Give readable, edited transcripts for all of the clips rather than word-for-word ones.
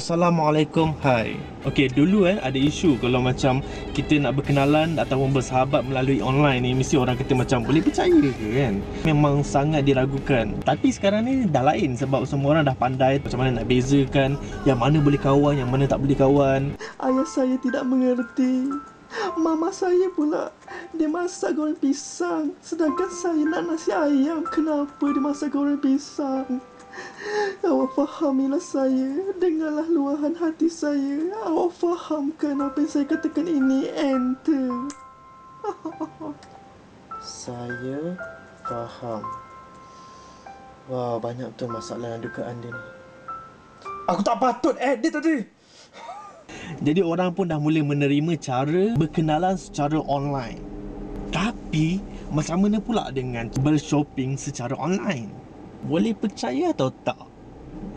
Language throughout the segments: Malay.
Assalamualaikum, hai. Okey, dulu ada isu kalau macam kita nak berkenalan ataupun bersahabat melalui online ni, mesti orang kata macam boleh percaya ke kan? Memang sangat diragukan. Tapi sekarang ni dah lain sebab semua orang dah pandai macam mana nak bezakan yang mana boleh kawan, yang mana tak boleh kawan. Ayah saya tidak mengerti. Mama saya pula, dia masak goreng pisang. Sedangkan saya nak nasi ayam. Kenapa dia masak goreng pisang? Awak fahamilah saya. Dengarlah luahan hati saya. Awak fahamkan apa yang saya katakan ini, ente? Saya faham. Wah, banyak tu masalah dan dugaan dia ni. Aku tak patut edit tadi. Jadi orang pun dah mula menerima cara berkenalan secara online. Tapi macam mana pula dengan bershopping secara online? Boleh percaya atau tak?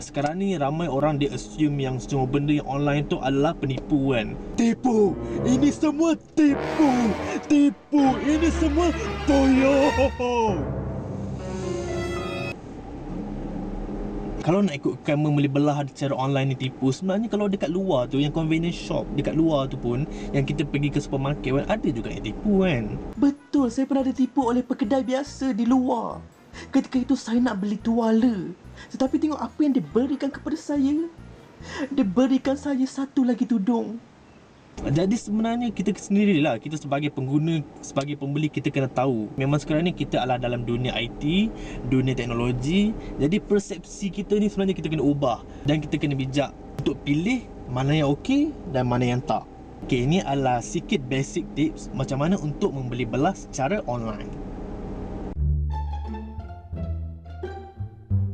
Sekarang ni ramai orang dia assume yang semua benda yang online tu adalah penipuan. Tipu! Ini semua tipu! Tipu! Ini semua toyo! Kalau nak ikutkan membeli belah secara online ni tipu, sebenarnya kalau dekat luar tu, yang convenience shop dekat luar tu pun, yang kita pergi ke supermarket kan, ada juga yang tipu kan. Betul, saya pernah ditipu oleh pekedai biasa di luar. Ketika itu saya nak beli tuala, tetapi tengok apa yang dia berikan kepada saya. Dia berikan saya satu lagi tudung. Jadi sebenarnya kita sendirilah, kita sebagai pengguna, sebagai pembeli, kita kena tahu memang sekarang ni kita adalah dalam dunia IT, dunia teknologi. Jadi persepsi kita ni sebenarnya kita kena ubah dan kita kena bijak untuk pilih mana yang okey dan mana yang tak. Okey, ini adalah sikit basic tips macam mana untuk membeli belah secara online.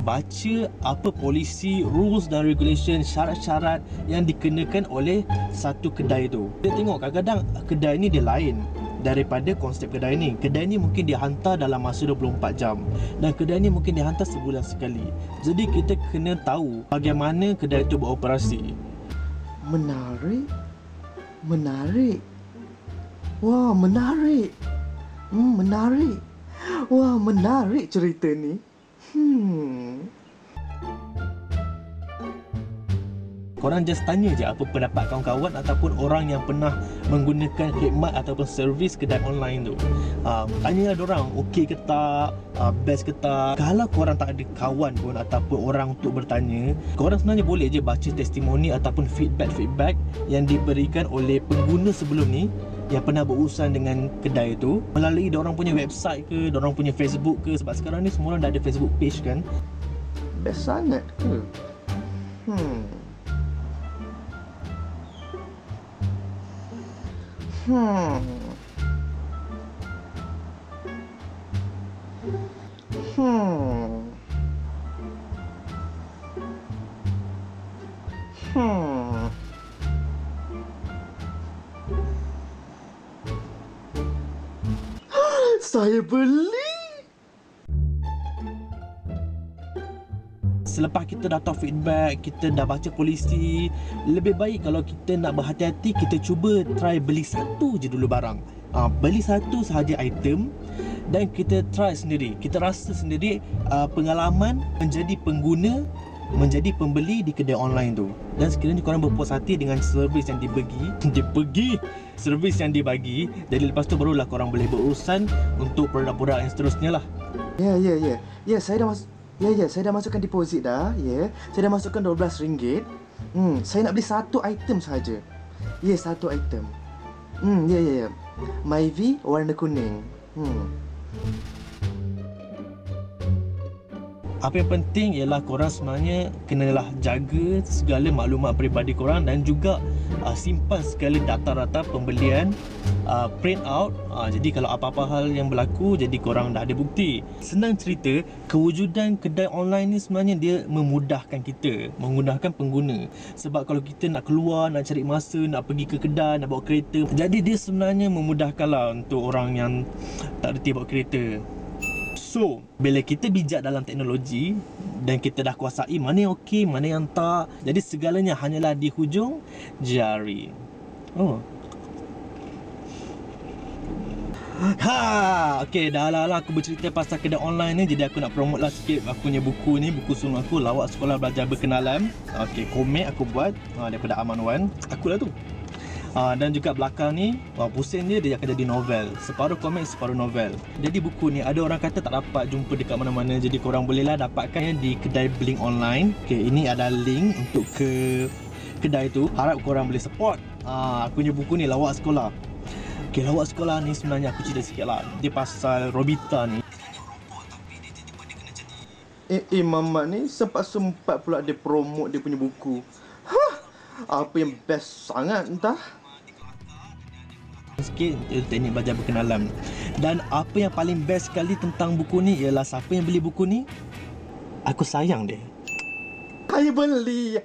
Baca apa polisi, rules dan regulation, syarat-syarat yang dikenakan oleh satu kedai tu. Dia tengok kadang-kadang kedai ni dia lain daripada konsep kedai ni. Kedai ni mungkin dia hantar dalam masa 24 jam dan kedai ni mungkin dia hantar sebulan sekali. Jadi kita kena tahu bagaimana kedai tu beroperasi. Menarik. Menarik. Wah, menarik. Menarik. Wah, menarik cerita ni. Korang just tanya je apa pendapat kawan-kawan ataupun orang yang pernah menggunakan khidmat ataupun servis kedai online tu. Tanyalah diorang okey ke tak, best ke tak. Kalau korang tak ada kawan pun ataupun orang untuk bertanya, korang sebenarnya boleh je baca testimoni ataupun feedback yang diberikan oleh pengguna sebelum ni yang pernah berurusan dengan kedai tu melalui diorang punya website ke, diorang punya Facebook ke. Sebab sekarang ni semua orang dah ada Facebook page kan. Best sangat ke? Saya beli. Selepas kita dah tahu feedback, kita dah baca polisi, lebih baik kalau kita nak berhati-hati, kita cuba try beli satu je dulu barang. Beli satu sahaja item dan kita try sendiri. Kita rasa sendiri pengalaman menjadi pengguna, menjadi pembeli di kedai online tu. Dan sekiranya korang berpuas hati dengan servis yang servis yang dibagi, jadi lepas tu barulah korang boleh berurusan untuk produk-produk yang seterusnya lah. Ya, saya dah masukkan deposit dah. Saya dah masukkan RM12. Saya nak beli satu item sahaja. Satu item. Ya. Myvi warna kuning. Apa yang penting ialah korang sebenarnya kenalah jaga segala maklumat peribadi korang dan juga simpan segala data-data pembelian, print out. Jadi kalau apa-apa hal yang berlaku, jadi korang dah ada bukti. Senang cerita, kewujudan kedai online ni sebenarnya dia memudahkan kita, memudahkan pengguna. Sebab kalau kita nak keluar, nak cari masa, nak pergi ke kedai, nak bawa kereta, jadi dia sebenarnya memudahkanlah untuk orang yang tak reti bawa kereta. So, bila kita bijak dalam teknologi dan kita dah kuasai mana yang okey, mana yang tak, jadi segalanya hanyalah di hujung jari. Okay, dah lah aku bercerita pasal kedai online ni. Jadi aku nak promote lah sikit aku punya buku ni. Buku sulung aku, Lawak Sekolah Belajar Berkenalan. Okay, komik aku buat daripada Aman Wan. Aku lah tu. Dan juga belakang ni, pusing dia akan jadi novel. Separuh komik, separuh novel. Jadi buku ni ada orang kata tak dapat jumpa dekat mana-mana. Jadi korang bolehlah dapatkan di kedai Blink online. Okay, ini ada link untuk ke kedai tu. Harap korang boleh support aku punya buku ni, Lawak Sekolah. Okay, Lawak Sekolah ni sebenarnya aku cerita sikit lah. Dia pasal Robita ni. Mamat ni sempat pula dia promote dia punya buku. Apa yang best sangat entah. Sikit teknik belajar berkenalan. Dan apa yang paling best sekali tentang buku ni ialah siapa yang beli buku ni, aku sayang dia. Saya beli.